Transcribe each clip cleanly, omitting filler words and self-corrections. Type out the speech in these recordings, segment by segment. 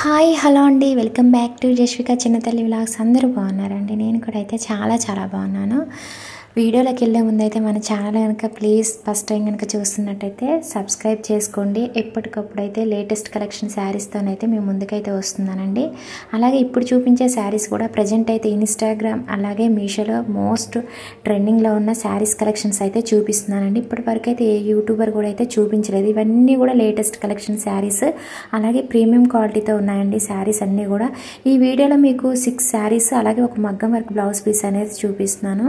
Hi hello అండి, welcome back to Jasvika చిన్నతల్లి vlogs. అందరూ బాగున్నారండి? నేను కూడా అయితే చాలా బాగున్నాను. వీడియోలోకి వెళ్ళే ముందైతే మన ఛానల్ కనుక ప్లీజ్ ఫస్ట్ టైం కనుక చూస్తున్నట్టయితే సబ్స్క్రైబ్ చేసుకోండి. ఎప్పటికప్పుడు అయితే లేటెస్ట్ కలెక్షన్ శారీస్తోనైతే మేము ముందుకైతే వస్తున్నానండి. అలాగే ఇప్పుడు చూపించే శారీస్ కూడా ప్రజెంట్ అయితే ఇన్స్టాగ్రామ్ అలాగే మీషోలో మోస్ట్ ట్రెండింగ్లో ఉన్న శారీస్ కలెక్షన్స్ అయితే చూపిస్తున్నానండి. ఇప్పటివరకు అయితే ఏ యూట్యూబర్ కూడా అయితే చూపించలేదు. ఇవన్నీ కూడా లేటెస్ట్ కలెక్షన్ శారీస్, అలాగే ప్రీమియం క్వాలిటీతో ఉన్నాయండి శారీస్ అన్నీ కూడా. ఈ వీడియోలో మీకు 6 శారీస్ అలాగే ఒక మగ్గం వర్క్ బ్లౌజ్ పీస్ అనేది చూపిస్తున్నాను.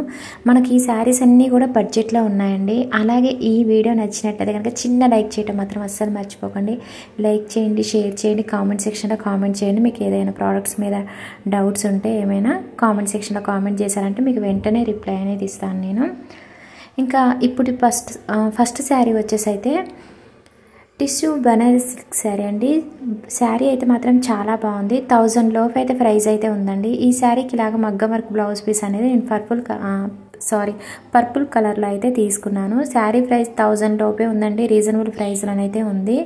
మనకి ఈ శారీస్ అన్నీ కూడా బడ్జెట్లో ఉన్నాయండి. అలాగే ఈ వీడియో నచ్చినట్లయితే కనుక చిన్న లైక్ చేయడం మాత్రం అస్సలు మర్చిపోకండి. లైక్ చేయండి, షేర్ చేయండి, కామెంట్ సెక్షన్లో కామెంట్ చేయండి. మీకు ఏదైనా ప్రోడక్ట్స్ మీద డౌట్స్ ఉంటే ఏమైనా కామెంట్ సెక్షన్లో కామెంట్ చేశారంటే మీకు వెంటనే రిప్లై అనేది ఇస్తాను నేను. ఇంకా ఇప్పుడు ఫస్ట్ శారీ వచ్చేసి అయితే టిష్యూ బనారస్ సిల్క్ శారీ అండి. శారీ అయితే మాత్రం చాలా బాగుంది. 1000 లోపు అయితే ప్రైస్ అయితే ఉందండి. ఈ శారీకి ఇలాగ మగ్గం వర్క్ బ్లౌజ్ పీస్ అనేది నేను పర్పుల్ కలర్లో అయితే తీసుకున్నాను. శారీ ప్రైస్ 1000 లోపే ఉందండి, రీజనబుల్ ప్రైస్లోనైతే ఉంది.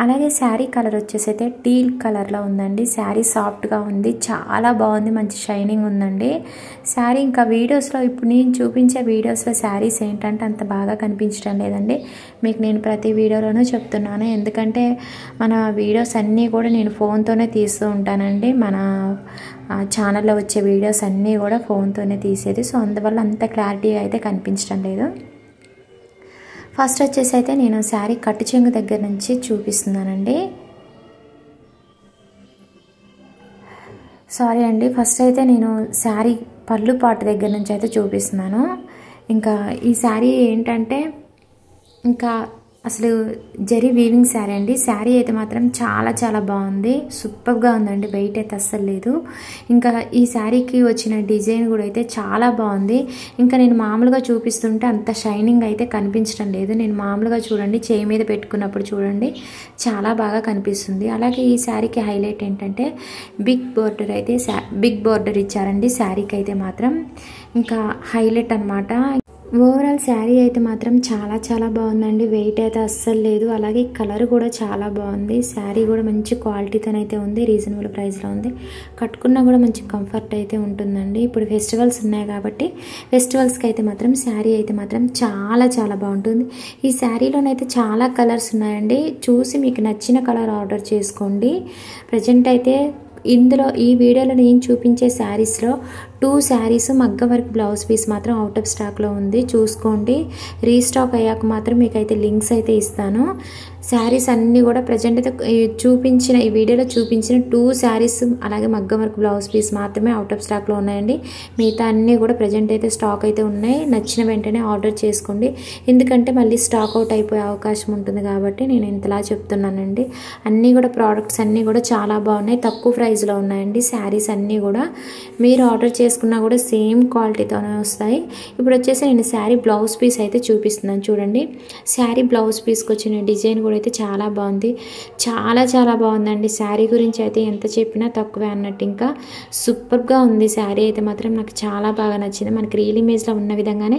అలాగే శారీ కలర్ వచ్చేసి అయితే టీల్ కలర్లో ఉందండి. శారీ సాఫ్ట్గా ఉంది, చాలా బాగుంది, మంచి షైనింగ్ ఉందండి శారీ. ఇంకా వీడియోస్లో ఇప్పుడు నేను చూపించే వీడియోస్లో శారీస్ ఏంటంటే అంత బాగా కనిపించడం లేదండి. మీకు నేను ప్రతి వీడియోలోనూ చెప్తున్నాను, ఎందుకంటే మన వీడియోస్ అన్నీ కూడా నేను ఫోన్తోనే తీస్తూ ఉంటానండి. మన ఛానల్లో వచ్చే వీడియోస్ అన్నీ కూడా ఫోన్తోనే తీసేది, సో అందువల్ల అంత క్లారిటీగా అయితే కనిపించడం లేదు. ఫస్ట్ వచ్చేసి అయితే నేను శారీ కట్టు చెంగు దగ్గర నుంచి చూపిస్తున్నానండి. సారీ అండి, ఫస్ట్ అయితే నేను శారీ పళ్ళు పాటు దగ్గర నుంచి అయితే చూపిస్తున్నాను. ఇంకా ఈ శారీ ఏంటంటే ఇంకా అసలు జరీ వీవింగ్ శారీ అండి. శారీ అయితే మాత్రం చాలా బాగుంది, సూపర్గా ఉందండి, వెయిట్ అయితే అస్సలు లేదు. ఇంకా ఈ శారీకి వచ్చిన డిజైన్ కూడా అయితే చాలా బాగుంది. ఇంకా నేను మామూలుగా చూపిస్తుంటే అంత షైనింగ్ అయితే కనిపించడం లేదు. నేను మామూలుగా చూడండి చేయి మీద పెట్టుకున్నప్పుడు చూడండి చాలా బాగా కనిపిస్తుంది. అలాగే ఈ శారీకి హైలైట్ ఏంటంటే బిగ్ బోర్డర్ ఇచ్చారండి శారీకి అయితే మాత్రం. ఇంకా హైలైట్ అనమాట. ఓవరాల్ శారీ అయితే మాత్రం చాలా బాగుందండి, వెయిట్ అయితే అస్సలు లేదు. అలాగే కలర్ కూడా చాలా బాగుంది. శారీ కూడా మంచి క్వాలిటీతోనైతే ఉంది, రీజనబుల్ ప్రైస్లో ఉంది. కట్టుకున్నా కూడా మంచి కంఫర్ట్ అయితే ఉంటుందండి. ఇప్పుడు ఫెస్టివల్స్ ఉన్నాయి కాబట్టి ఫెస్టివల్స్కి అయితే మాత్రం శారీ అయితే మాత్రం చాలా బాగుంటుంది. ఈ శారీలోనైతే చాలా కలర్స్ ఉన్నాయండి, చూసి మీకు నచ్చిన కలర్ ఆర్డర్ చేసుకోండి. ప్రజెంట్ అయితే ఇందులో ఈ వీడియోలో నేను చూపించే శారీస్లో 2 శారీస్ మగ్గం వర్క్ బ్లౌజ్ పీస్ మాత్రం అవుట్ ఆఫ్ స్టాక్లో ఉంది, చూసుకోండి. రీస్టాక్ అయ్యాక మాత్రం మీకు అయితే లింక్స్ అయితే ఇస్తాను. శారీస్ అన్నీ కూడా ప్రజెంట్ అయితే ఈ వీడియోలో చూపించిన 2 శారీస్ అలాగే మగ్గం వర్క్ బ్లౌజ్ పీస్ మాత్రమే అవుట్ ఆఫ్ స్టాక్లో ఉన్నాయండి. మిగతా అన్నీ కూడా ప్రజెంట్ అయితే స్టాక్ అయితే ఉన్నాయి. నచ్చిన వెంటనే ఆర్డర్ చేసుకోండి, ఎందుకంటే మళ్ళీ స్టాక్ అవుట్ అయిపోయే అవకాశం ఉంటుంది కాబట్టి నేను ఇంతలా చెప్తున్నానండి. అన్నీ కూడా ప్రోడక్ట్స్ అన్నీ కూడా చాలా బాగున్నాయి, తక్కువ ప్రైస్లో ఉన్నాయండి. శారీస్ అన్నీ కూడా మీరు ఆర్డర్ చేసుకున్నా కూడా సేమ్ క్వాలిటీతోనే వస్తాయి. ఇప్పుడు వచ్చేసి నేను శారీ బ్లౌజ్ పీస్ అయితే చూపిస్తున్నాను చూడండి. శారీ బ్లౌజ్ పీస్కి వచ్చిన డిజైన్ కూడా అయితే చాలా బాగుంది, చాలా బాగుందండి. శారీ గురించి అయితే ఎంత చెప్పినా తక్కువే అన్నట్టు, ఇంకా సూపర్గా ఉంది శారీ అయితే మాత్రం. నాకు చాలా బాగా నచ్చింది. మనకి రియల్ ఇమేజ్లో ఉన్న విధంగానే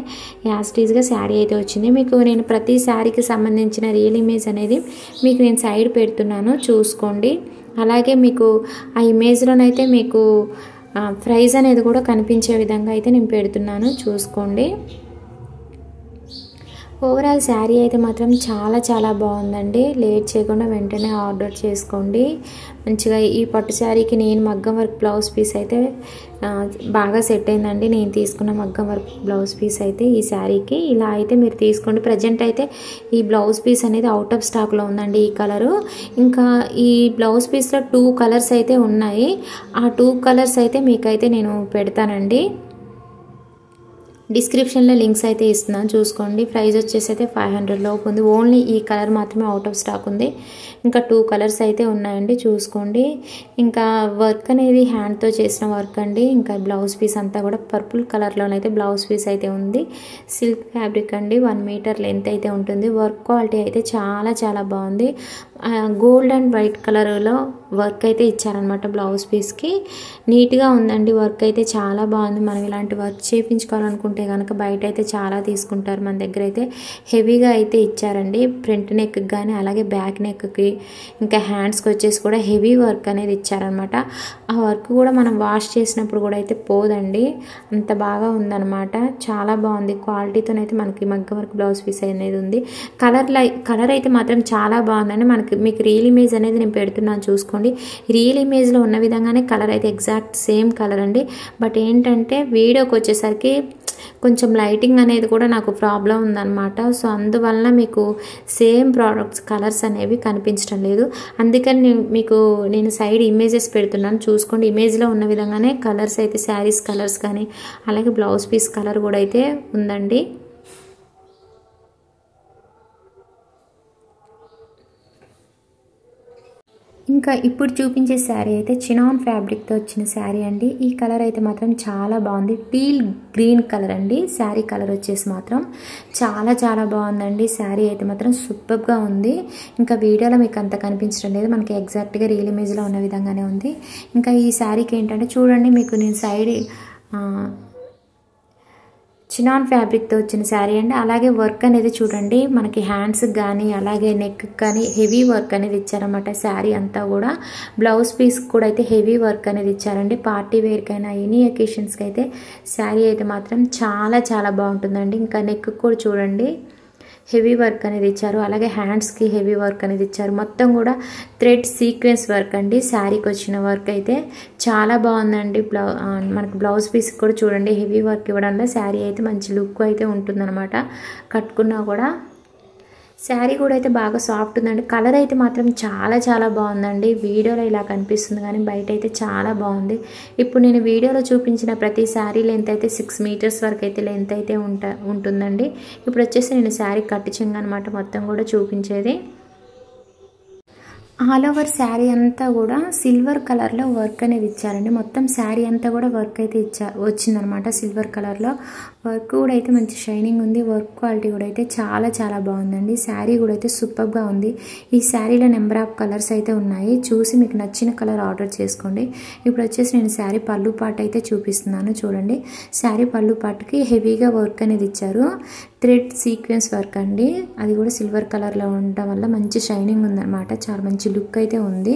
యాస్టీజ్గా శారీ అయితే వచ్చింది. మీకు నేను ప్రతి శారీకి సంబంధించిన రియల్ ఇమేజ్ అనేది మీకు నేను సైడ్ పెడుతున్నాను, చూసుకోండి. అలాగే మీకు ఆ ఇమేజ్లోనైతే మీకు ప్రైస్ అనేది కూడా కనిపించే విధంగా అయితే నేను పెడుతున్నాను, చూసుకోండి. ఓవరాల్ శారీ అయితే మాత్రం చాలా బాగుందండి. లేట్ చేయకుండా వెంటనే ఆర్డర్ చేసుకోండి. మంచిగా ఈ పట్టు శారీకి నేను మగ్గం వర్క్ బ్లౌజ్ పీస్ అయితే బాగా సెట్ అయిందండి. నేను తీసుకున్న మగ్గం వర్క్ బ్లౌజ్ పీస్ అయితే ఈ శారీకి ఇలా అయితే మీరు తీసుకోండి. ప్రజెంట్ అయితే ఈ బ్లౌజ్ పీస్ అనేది అవుట్ ఆఫ్ స్టాక్లో ఉందండి ఈ కలరు. ఇంకా ఈ బ్లౌజ్ పీస్లో 2 కలర్స్ అయితే ఉన్నాయి. ఆ 2 కలర్స్ అయితే మీకైతే నేను పెడతానండి, డిస్క్రిప్షన్లో లింక్స్ అయితే ఇస్తున్నాను, చూసుకోండి. ప్రైస్ వచ్చేసి అయితే 500 లోపు ఉంది. ఓన్లీ ఈ కలర్ మాత్రమే అవుట్ ఆఫ్ స్టాక్ ఉంది. ఇంకా 2 కలర్స్ అయితే ఉన్నాయండి, చూసుకోండి. ఇంకా వర్క్ అనేది హ్యాండ్తో చేసిన వర్క్ అండి. ఇంకా బ్లౌజ్ పీస్ అంతా కూడా పర్పుల్ కలర్లోనైతే బ్లౌజ్ పీస్ అయితే ఉంది. సిల్క్ ఫ్యాబ్రిక్ అండి, 1 మీటర్ లెంత్ అయితే ఉంటుంది. వర్క్ క్వాలిటీ అయితే చాలా బాగుంది. గోల్డ్ అండ్ వైట్ కలర్లో వర్క్ అయితే ఇచ్చారనమాట బ్లౌజ్ పీస్కి. నీట్గా ఉందండి, వర్క్ అయితే చాలా బాగుంది. మనం ఇలాంటి వర్క్ చేయించుకోవాలనుకుంటే కనుక బయట అయితే చాలా తీసుకుంటారు, మన దగ్గర అయితే హెవీగా అయితే ఇచ్చారండి. ఫ్రంట్ నెక్కి కానీ అలాగే బ్యాక్ నెక్కి ఇంకా హ్యాండ్స్కి వచ్చేసి కూడా హెవీ వర్క్ అనేది ఇచ్చారనమాట. ఆ వర్క్ కూడా మనం వాష్ చేసినప్పుడు కూడా అయితే పోదండి, అంత బాగా ఉందన్నమాట. చాలా బాగుంది, క్వాలిటీతోనైతే మనకి మగ్గం వర్క్ బ్లౌజ్ పీస్ అనేది ఉంది. కలర్ అయితే మాత్రం చాలా బాగుందండి. మీకు రియల్ ఇమేజ్ అనేది నేను పెడుతున్నాను చూసుకోండి. రియల్ ఇమేజ్లో ఉన్న విధంగానే కలర్ అయితే ఎగ్జాక్ట్ సేమ్ కలర్ అండి. బట్ ఏంటంటే వీడియోకి వచ్చేసరికి కొంచెం లైటింగ్ అనేది కూడా నాకు ప్రాబ్లం ఉందన్నమాట. సో అందువల్ల మీకు సేమ్ ప్రోడక్ట్స్ కలర్స్ అనేవి కనిపించడం లేదు. అందుకని నేను సైడ్ ఇమేజెస్ పెడుతున్నాను చూసుకోండి. ఇమేజ్లో ఉన్న విధంగానే కలర్స్ అయితే శారీస్ కలర్స్ కానీ అలాగే బ్లౌజ్ పీస్ కలర్ కూడా అయితే ఉందండి. ఇంకా ఇప్పుడు చూపించే శారీ అయితే చినాన్ ఫ్యాబ్రిక్తో వచ్చిన శారీ అండి. ఈ కలర్ అయితే మాత్రం చాలా బాగుంది, టీల్ గ్రీన్ కలర్ అండి. శారీ కలర్ వచ్చేసి మాత్రం చాలా చాలా బాగుందండి. శారీ అయితే మాత్రం సూపర్గా ఉంది. ఇంకా వీడియోలో మీకు అంత కనిపించడం లేదు, మనకి ఎగ్జాక్ట్గా రియల్ ఇమేజ్లో ఉన్న విధంగానే ఉంది. ఇంకా ఈ శారీకి ఏంటంటే చూడండి, మీకు నేను సైడ్ చినాన్ ఫ్యాబ్రిక్తో వచ్చిన శారీ అండి. అలాగే వర్క్ అనేది చూడండి, మనకి హ్యాండ్స్కి కానీ అలాగే నెక్కి కానీ హెవీ వర్క్ అనేది ఇచ్చారన్నమాట. శారీ అంతా కూడా బ్లౌజ్ పీస్ కూడా అయితే హెవీ వర్క్ అనేది ఇచ్చారండి. పార్టీ వేర్కైనా ఎనీ అకేషన్స్కి అయితే శారీ అయితే మాత్రం చాలా చాలా బాగుంటుందండి. ఇంకా నెక్ కూడా చూడండి హెవీ వర్క్ అనేది ఇచ్చారు, అలాగే హ్యాండ్స్కి హెవీ వర్క్ అనేది ఇచ్చారు. మొత్తం కూడా థ్రెడ్ సీక్వెన్స్ వర్క్ అండి. శారీకి వచ్చిన వర్క్ అయితే చాలా బాగుందండి. మనకు బ్లౌజ్ పీస్ కూడా చూడండి హెవీ వర్క్ ఇవ్వడం వల్ల శారీ అయితే మంచి లుక్ అయితే ఉంటుందన్నమాట. కట్టుకున్నా కూడా శారీ కూడా అయితే బాగా సాఫ్ట్ ఉందండి. కలర్ అయితే మాత్రం చాలా చాలా బాగుందండి. వీడియోలో ఇలా కనిపిస్తుంది కానీ బయట అయితే చాలా బాగుంది. ఇప్పుడు నేను వీడియోలో చూపించిన ప్రతి శారీ లెంత్ అయితే 6 మీటర్స్ వరకు అయితే లెంత్ అయితే ఉంటుందండి. ఇప్పుడు వచ్చేసి నేను శారీ కట్టి చెంగు అనమాట మొత్తం కూడా చూపించేది. ఆల్ ఓవర్ శారీ అంతా కూడా సిల్వర్ కలర్లో వర్క్ అనేది ఇచ్చారండి. మొత్తం శారీ అంతా కూడా వర్క్ అయితే వచ్చిందనమాట. సిల్వర్ కలర్లో వర్క్ కూడా అయితే మంచి షైనింగ్ ఉంది. వర్క్ క్వాలిటీ కూడా అయితే చాలా చాలా బాగుందండి. శారీ కూడా అయితే సూపర్గా ఉంది. ఈ శారీలో నెంబర్ ఆఫ్ కలర్స్ అయితే ఉన్నాయి, చూసి మీకు నచ్చిన కలర్ ఆర్డర్ చేసుకోండి. ఇప్పుడు వచ్చేసి నేను శారీ పళ్ళు పార్ట్ అయితే చూపిస్తున్నాను చూడండి. శారీ పళ్ళు పార్ట్కి హెవీగా వర్క్ అనేది ఇచ్చారు, థ్రెడ్ సీక్వెన్స్ వర్క్ అండి. అది కూడా సిల్వర్ కలర్లో ఉండడం వల్ల మంచి షైనింగ్ ఉందన్నమాట, చాలా మంచి లుక్ అయితే ఉంది.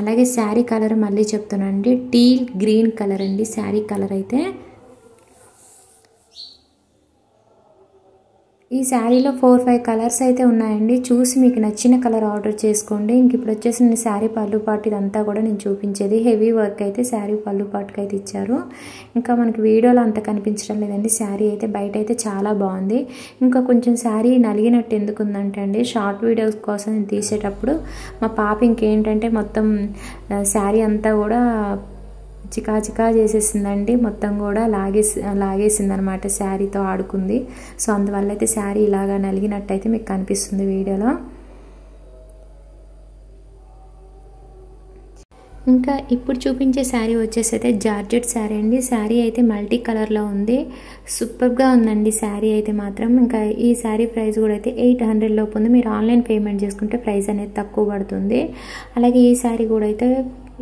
అలాగే శారీ కలర్ మళ్ళీ చెప్తున్నానండి, టీల్ గ్రీన్ కలర్ అండి శారీ కలర్ అయితే. ఈ శారీలో 4-5 కలర్స్ అయితే ఉన్నాయండి, చూసి మీకు నచ్చిన కలర్ ఆర్డర్ చేసుకోండి. ఇంక ఇప్పుడు వచ్చేసి నేను శారీ పళ్ళు పాటు ఇదంతా కూడా నేను చూపించేది హెవీ వర్క్ అయితే శారీ పళ్ళు పాటుకి అయితే ఇచ్చారు. ఇంకా మనకి వీడియోలో అంత కనిపించడం లేదండి. శారీ అయితే బయట అయితే చాలా బాగుంది. ఇంకా కొంచెం శారీ నలిగినట్టు ఎందుకు ఉందంటే అండి, షార్ట్ వీడియోస్ కోసం నేను తీసేటప్పుడు మా పాప ఇంకేంటంటే మొత్తం శారీ అంతా కూడా చికా చేసేసిందండి. మొత్తం కూడా లాగేసింది అనమాట, శారీతో ఆడుకుంది. సో అందువల్ల అయితే శారీ ఇలాగా నలిగినట్టు అయితే మీకు కనిపిస్తుంది వీడియోలో. ఇంకా ఇప్పుడు చూపించే శారీ వచ్చేసి అయితే జార్జెట్ శారీ అండి. శారీ అయితే మల్టీ కలర్లో ఉంది, సూపర్గా ఉందండి శారీ అయితే మాత్రం. ఇంకా ఈ శారీ ప్రైస్ కూడా అయితే 800 లోపు ఉంది. మీరు ఆన్లైన్ పేమెంట్ చేసుకుంటే ప్రైస్ అనేది తక్కువ పడుతుంది. అలాగే ఈ శారీ కూడా అయితే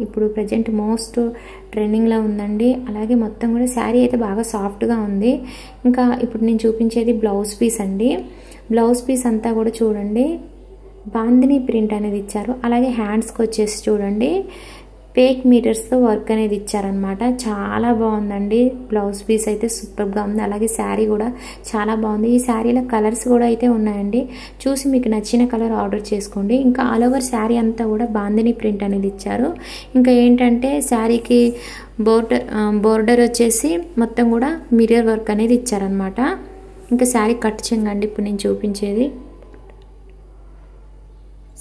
ఇప్పుడు ప్రజెంట్ మోస్ట్ ట్రెండింగ్లో ఉందండి. అలాగే మొత్తం కూడా శారీ అయితే బాగా సాఫ్ట్గా ఉంది. ఇంకా ఇప్పుడు నేను చూపించేది బ్లౌజ్ పీస్ అండి. బ్లౌజ్ పీస్ అంతా కూడా చూడండి బాందిని ప్రింట్ అనేది ఇచ్చారు. అలాగే హ్యాండ్స్కి వచ్చేసి చూడండి ఫేక్ మీటర్స్తో వర్క్ అనేది ఇచ్చారనమాట. చాలా బాగుందండి. బ్లౌజ్ పీస్ అయితే సూపర్గా ఉంది. అలాగే శారీ కూడా చాలా బాగుంది. ఈ శారీలో కలర్స్ కూడా అయితే ఉన్నాయండి, చూసి మీకు నచ్చిన కలర్ ఆర్డర్ చేసుకోండి. ఇంకా ఆల్ ఓవర్ శారీ అంతా కూడా బాందిని ప్రింట్ అనేది ఇచ్చారు. ఇంకా ఏంటంటే శారీకి బోర్డర్ వచ్చేసి మొత్తం కూడా మిర్రర్ వర్క్ అనేది ఇచ్చారనమాట. ఇంకా శారీ కట్ చెంగండి ఇప్పుడు నేను చూపించేది.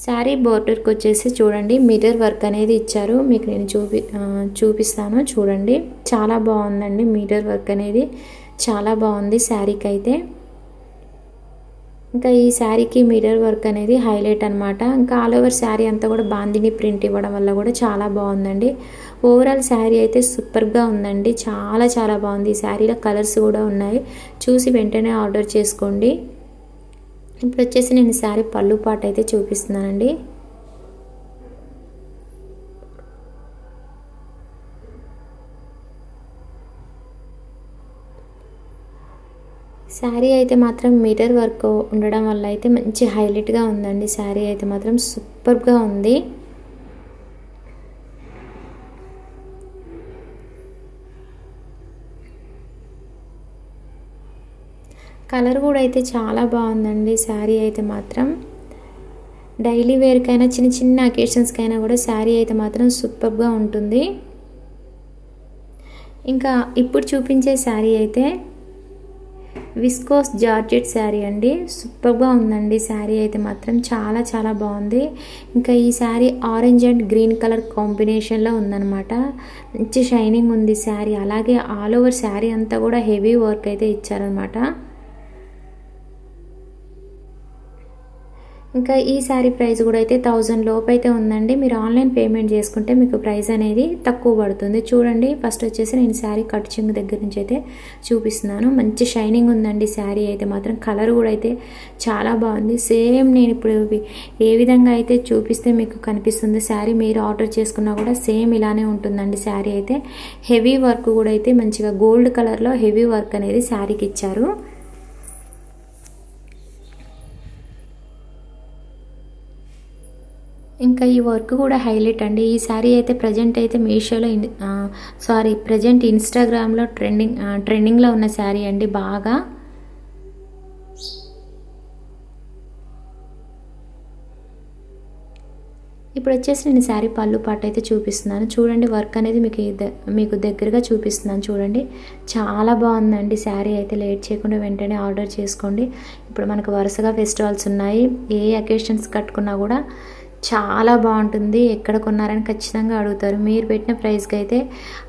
శారీ బోర్డర్కి వచ్చేసి చూడండి మిర్రర్ వర్క్ అనేది ఇచ్చారు. మీకు నేను చూపిస్తాను చూడండి. చాలా బాగుందండి, మిర్రర్ వర్క్ అనేది చాలా బాగుంది శారీకి అయితే. ఇంకా ఈ శారీకి మిర్రర్ వర్క్ అనేది హైలైట్ అనమాట. ఇంకా ఆల్ ఓవర్ శారీ అంతా కూడా బాందిని ప్రింట్ ఇవ్వడం వల్ల కూడా చాలా బాగుందండి. ఓవరాల్ శారీ అయితే సూపర్గా ఉందండి, చాలా చాలా బాగుంది. ఈ శారీలో కలర్స్ కూడా ఉన్నాయి, చూసి వెంటనే ఆర్డర్ చేసుకోండి. ఇప్పుడు వచ్చేసి నేను శారీ పళ్ళు పాట అయితే చూపిస్తున్నానండి. శారీ అయితే మాత్రం మిర్రర్ వర్క్ ఉండడం వల్ల అయితే మంచి హైలైట్గా ఉందండి. శారీ అయితే మాత్రం సూపర్గా ఉంది. కలర్ కూడా అయితే చాలా బాగుందండి. శారీ అయితే మాత్రం డైలీ వేర్కైనా చిన్న చిన్న అకేషన్స్కైనా కూడా శారీ అయితే మాత్రం సూపర్గా ఉంటుంది. ఇంకా ఇప్పుడు చూపించే శారీ అయితే విస్కోస్ జార్జెట్ శారీ అండి. సూపర్గా ఉందండి. శారీ అయితే మాత్రం చాలా చాలా బాగుంది. ఇంకా ఈ sari orange and green colour కాంబినేషన్లో ఉందన్నమాట. మంచి షైనింగ్ ఉంది శారీ. అలాగే ఆల్ ఓవర్ శారీ అంతా కూడా హెవీ వర్క్ అయితే ఇచ్చారనమాట. ఇంకా ఈ శారీ ప్రైస్ కూడా అయితే 1000 లోపు అయితే ఉందండి. మీరు ఆన్లైన్ పేమెంట్ చేసుకుంటే మీకు ప్రైస్ అనేది తక్కువ పడుతుంది. చూడండి, ఫస్ట్ వచ్చేసి నేను శారీ కట్ చెంగు దగ్గర నుంచి అయితే చూపిస్తున్నాను. మంచి షైనింగ్ ఉందండి శారీ అయితే మాత్రం. కలర్ కూడా అయితే చాలా బాగుంది. సేమ్ నేను ఇప్పుడు ఏ విధంగా అయితే చూపిస్తే మీకు కనిపిస్తుంది శారీ, మీరు ఆర్డర్ చేసుకున్నా కూడా సేమ్ ఇలానే ఉంటుందండి శారీ అయితే. హెవీ వర్క్ కూడా అయితే మంచిగా గోల్డ్ కలర్లో హెవీ వర్క్ అనేది శారీకి ఇచ్చారు. ఇంకా ఈ వర్క్ కూడా హైలైట్ అండి. ఈ శారీ అయితే ప్రజెంట్ అయితే మీషోలో ప్రజెంట్ ఇన్స్టాగ్రామ్లో ట్రెండింగ్లో ఉన్న శారీ అండి బాగా. ఇప్పుడు వచ్చేసి నేను శారీ పళ్ళు పాట అయితే చూపిస్తున్నాను. చూడండి, వర్క్ అనేది మీకు దగ్గరగా చూపిస్తున్నాను. చూడండి, చాలా బాగుందండి శారీ అయితే. లేట్ చేయకుండా వెంటనే ఆర్డర్ చేసుకోండి. ఇప్పుడు మనకు వరుసగా ఫెస్టివల్స్ ఉన్నాయి. ఏ అకేషన్స్ కట్టుకున్నా కూడా చాలా బాగుంటుంది. ఎక్కడ కొన్నారని ఖచ్చితంగా అడుగుతారు. మీరు పెట్టిన ప్రైస్కి అయితే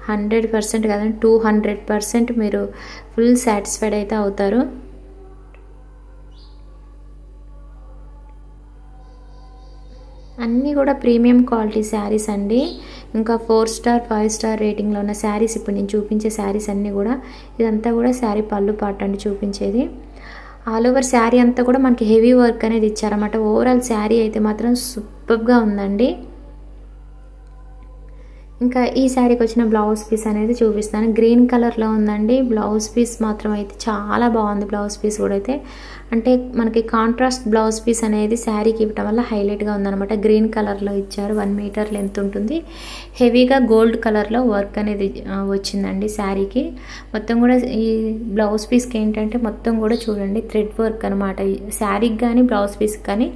100% కాదండి 200% మీరు ఫుల్ సాటిస్ఫైడ్ అయితే అవుతారు. అన్నీ కూడా ప్రీమియం క్వాలిటీ శారీస్ అండి. ఇంకా 4 స్టార్ 5 స్టార్ రేటింగ్లో ఉన్న శారీస్ ఇప్పుడు నేను చూపించే శారీస్ అన్నీ కూడా. ఇదంతా కూడా శారీ పళ్ళు పాట అండి చూపించేది. ఆల్ ఓవర్ శారీ అంతా కూడా మనకి హెవీ వర్క్ అనేది ఇచ్చారన్నమాట. ఓవరాల్ శారీ అయితే మాత్రం సూపర్గా ఉందండి. ఇంకా ఈ శారీకి వచ్చిన బ్లౌజ్ పీస్ అనేది చూపిస్తాను. గ్రీన్ కలర్లో ఉందండి. బ్లౌజ్ పీస్ మాత్రం అయితే చాలా బాగుంది. బ్లౌజ్ పీస్ కూడా అయితే అంటే మనకి కాంట్రాస్ట్ బ్లౌజ్ పీస్ అనేది శారీకి ఇవ్వటం వల్ల హైలైట్గా ఉందన్నమాట. గ్రీన్ కలర్లో ఇచ్చారు. 1 మీటర్ లెంత్ ఉంటుంది. హెవీగా గోల్డ్ కలర్లో వర్క్ అనేది వచ్చిందండి శారీకి. మొత్తం కూడా ఈ బ్లౌజ్ పీస్కి ఏంటంటే మొత్తం కూడా చూడండి థ్రెడ్ వర్క్ అనమాట. శారీకి కానీ బ్లౌజ్ పీస్కి కానీ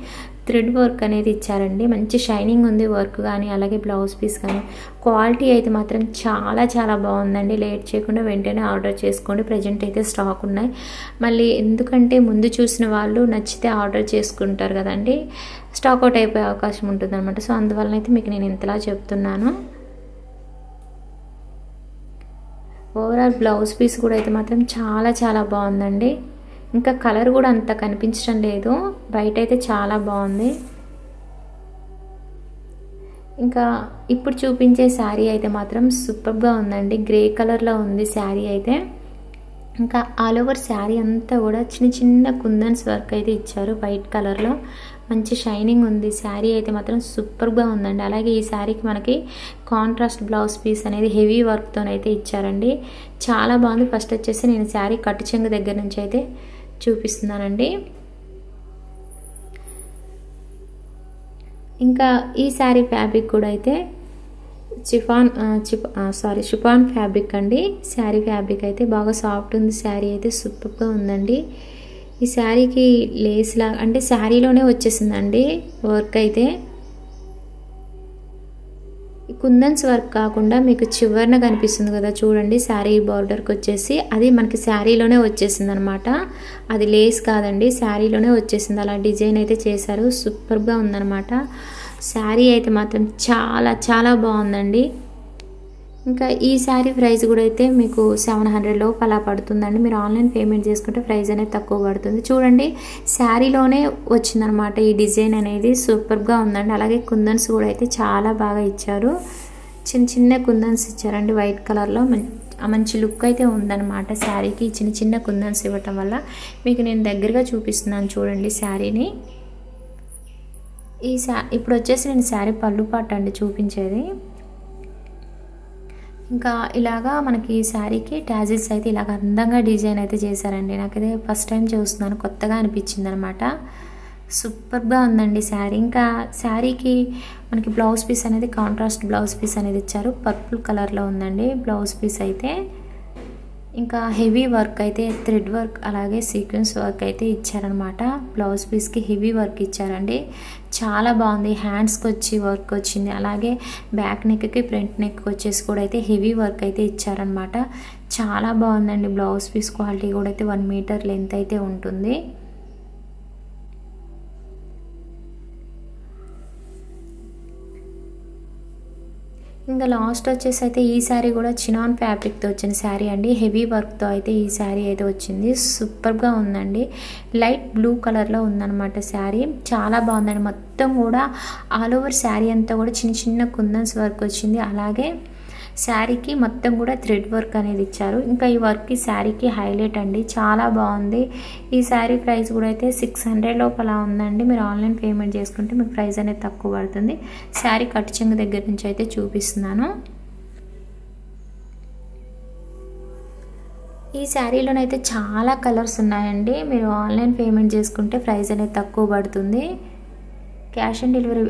థ్రెడ్ వర్క్ అనేది ఇచ్చారండి. మంచి షైనింగ్ ఉంది వర్క్ కానీ, అలాగే బ్లౌజ్ పీస్ కానీ. క్వాలిటీ అయితే మాత్రం చాలా చాలా బాగుందండి. లేట్ చేయకుండా వెంటనే ఆర్డర్ చేసుకోండి. ప్రజెంట్ అయితే స్టాక్ ఉన్నాయి. మళ్ళీ ఎందుకంటే ముందు చూసిన వాళ్ళు నచ్చితే ఆర్డర్ చేసుకుంటారు కదండి, స్టాక్ అవుట్ అయిపోయే అవకాశం ఉంటుంది అనమాట. సో అందువలన అయితే మీకు నేను ఇంతలా చెప్తున్నాను. ఓవరాల్ బ్లౌజ్ పీస్ కూడా అయితే మాత్రం చాలా చాలా బాగుందండి. ఇంకా కలర్ కూడా అంత కనిపించడం లేదు. బయట అయితే చాలా బాగుంది. ఇంకా ఇప్పుడు చూపించే శారీ అయితే మాత్రం సూపర్గా ఉందండి. గ్రే కలర్లో ఉంది శారీ అయితే. ఇంకా ఆల్ ఓవర్ శారీ అంతా కూడా చిన్న చిన్న కుందన్స్ వర్క్ అయితే ఇచ్చారు వైట్ కలర్లో. మంచి షైనింగ్ ఉంది. శారీ అయితే మాత్రం సూపర్గా ఉందండి. అలాగే ఈ శారీకి మనకి కాంట్రాస్ట్ బ్లౌజ్ పీస్ అనేది హెవీ వర్క్తోనైతే ఇచ్చారండి. చాలా బాగుంది. ఫస్ట్ వచ్చేసి నేను శారీ కట్టు చెంగు దగ్గర నుంచి అయితే చూపిస్తున్నానండి. ఇంకా ఈ శారీ ఫ్యాబ్రిక్ కూడా అయితే షిఫాన్ ఫ్యాబ్రిక్ అండి. శారీ ఫ్యాబ్రిక్ అయితే బాగా సాఫ్ట్ ఉంది. శారీ అయితే సూపర్గా ఉందండి. ఈ శారీకి లేస్ లాగా అంటే శారీలోనే వచ్చేసిందండి వర్క్ అయితే. కుందన్స్ వర్క్ కాకుండా మీకు చివరన కనిపిస్తుంది కదా చూడండి, శారీ బార్డర్కి వచ్చేసి అది మనకి శారీలోనే వచ్చేసింది అనమాట. అది లేస్ కాదండి, శారీలోనే వచ్చేసింది. అలా డిజైన్ అయితే చేశారు. సూపర్గా ఉందన్నమాట. శారీ అయితే మాత్రం చాలా చాలా బాగుందండి. ఇంకా ఈ శారీ ప్రైస్ కూడా అయితే మీకు 700 లోపు అలా పడుతుందండి. మీరు ఆన్లైన్ పేమెంట్ చేసుకుంటే ప్రైస్ అనేది తక్కువ పడుతుంది. చూడండి, శారీలోనే వచ్చిందనమాట ఈ డిజైన్ అనేది. సూపర్గా ఉందండి. అలాగే కుందన్స్ కూడా అయితే చాలా బాగా ఇచ్చారు. చిన్న చిన్న కుందన్స్ ఇచ్చారండి వైట్ కలర్లో. మంచి లుక్ అయితే ఉందన్నమాట శారీకి. చిన్న చిన్న కుందన్స్ ఇవ్వటం వల్ల మీకు నేను దగ్గరగా చూపిస్తున్నాను చూడండి శారీని. ఇప్పుడు వచ్చేసి నేను శారీ పళ్ళు పాట అండి చూపించేది. ఇంకా ఇలాగా మనకి శారీకి టాజిల్స్ అయితే ఇలాగ అందంగా డిజైన్ అయితే చేశారండి. నాకైతే ఫస్ట్ టైం చూస్తున్నాను, కొత్తగా అనిపించింది అనమాట. సూపర్గా ఉందండి శారీ. ఇంకా శారీకి మనకి బ్లౌజ్ పీస్ అనేది కాంట్రాస్ట్ బ్లౌజ్ పీస్ అనేది ఇచ్చారు. పర్పుల్ కలర్లో ఉందండి బ్లౌజ్ పీస్ అయితే. ఇంకా హెవీ వర్క్ అయితే థ్రెడ్ వర్క్ అలాగే సీక్వెన్స్ వర్క్ అయితే ఇచ్చారనమాట. బ్లౌజ్ పీస్కి హెవీ వర్క్ ఇచ్చారండి. చాలా బాగుంది. హ్యాండ్స్కి వచ్చి వర్క్ వచ్చింది, అలాగే బ్యాక్ నెక్కి ఫ్రంట్ నెక్ వచ్చేసి కూడా అయితే హెవీ వర్క్ అయితే ఇచ్చారనమాట. చాలా బాగుందండి. బ్లౌజ్ పీస్ క్వాలిటీ కూడా అయితే 1 మీటర్ లెంత్ అయితే ఉంటుంది. ఇంకా లాస్ట్ వచ్చేసి అయితే ఈ శారీ కూడా చినాన్ ఫ్యాబ్రిక్తో వచ్చిన శారీ అండి. హెవీ వర్క్తో అయితే ఈ శారీ అయితే వచ్చింది. సూపర్గా ఉందండి. లైట్ బ్లూ కలర్లో ఉందన్నమాట శారీ. చాలా బాగుందండి. మొత్తం కూడా ఆల్ ఓవర్ శారీ అంతా కూడా చిన్న చిన్న కుందన్స్ వర్క్ వచ్చింది. అలాగే శారీకి మొత్తం కూడా థ్రెడ్ వర్క్ అనేది ఇచ్చారు. ఇంకా ఈ వర్క్కి శారీకి హైలైట్ అండి. చాలా బాగుంది. ఈ శారీ ప్రైస్ కూడా అయితే 600 లోపల ఉందండి. మీరు ఆన్లైన్ పేమెంట్ చేసుకుంటే మీకు ప్రైస్ అనేది తక్కువ పడుతుంది. శారీ కట్ చెంగు దగ్గర నుంచి అయితే చూపిస్తున్నాను. ఈ శారీలోనైతే చాలా కలర్స్ ఉన్నాయండి. మీరు ఆన్లైన్ పేమెంట్ చేసుకుంటే ప్రైస్ అనేది తక్కువ పడుతుంది. క్యాష్ ఆన్ డెలివరీ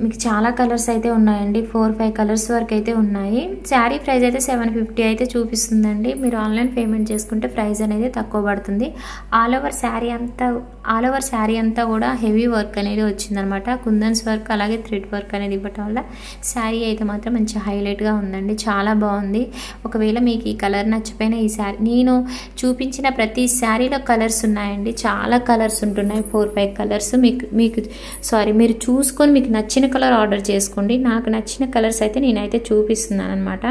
మీకు చాలా కలర్స్ అయితే ఉన్నాయండి. 4-5 కలర్స్ వరకు అయితే ఉన్నాయి. శారీ ప్రైస్ అయితే 750 అయితే చూపిస్తుందండి. మీరు ఆన్లైన్ పేమెంట్ చేసుకుంటే ప్రైస్ అనేది తక్కువ పడుతుంది. ఆల్ ఓవర్ శారీ అంతా కూడా హెవీ వర్క్ అనేది వచ్చిందనమాట. కుందన్స్ వర్క్ అలాగే థ్రెడ్ వర్క్ అనేది ఇవ్వటం వల్ల శారీ అయితే మాత్రం మంచి హైలైట్గా ఉందండి. చాలా బాగుంది. ఒకవేళ మీకు ఈ కలర్ నచ్చిపోయినా ఈ శారీ నేను చూపించిన ప్రతి శారీలో కలర్స్ ఉన్నాయండి. చాలా కలర్స్ ఉంటున్నాయి. 4-5 కలర్స్ మీరు చూసుకొని మీకు నచ్చిన కలర్ ఆర్డర్ చేసుకోండి. నాకు నచ్చిన కలర్స్ అయితే నేనైతే చూపిస్తున్నాను అనమాట.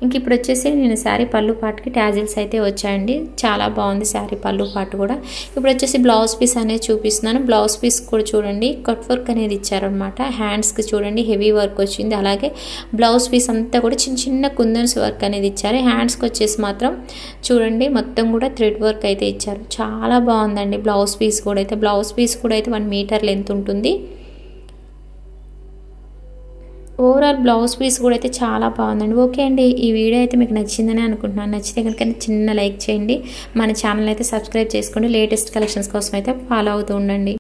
ఇంక ఇప్పుడు వచ్చేసి నేను శారీ పళ్ళు పాటుకి టాజిల్స్ అయితే వచ్చాయండి. చాలా బాగుంది శారీ పళ్ళు పాటు కూడా. ఇప్పుడు వచ్చేసి బ్లౌజ్ పీస్ అనేది చూపిస్తున్నాను. బ్లౌజ్ పీస్ కూడా చూడండి కట్ వర్క్ అనేది ఇచ్చారనమాట. హ్యాండ్స్కి చూడండి హెవీ వర్క్ వచ్చింది. అలాగే బ్లౌజ్ పీస్ అంతా కూడా చిన్న చిన్న కుందన్స్ వర్క్ అనేది ఇచ్చారు. హ్యాండ్స్కి వచ్చేసి మాత్రం చూడండి మొత్తం కూడా థ్రెడ్ వర్క్ అయితే ఇచ్చారు. చాలా బాగుందండి. బ్లౌజ్ పీస్ కూడా అయితే 1 మీటర్ లెంత్ ఉంటుంది. ఓవరాల్ బ్లౌజ్ పీస్ కూడా అయితే చాలా బాగుందండి. ఓకే అండి, ఈ వీడియో అయితే మీకు నచ్చిందని అనుకుంటున్నాను. నచ్చితే కనుక చిన్న లైక్ చేయండి. మన ఛానల్ అయితే సబ్స్క్రైబ్ చేసుకోండి. లేటెస్ట్ కలెక్షన్స్ కోసం అయితే ఫాలో అవుతూ ఉండండి.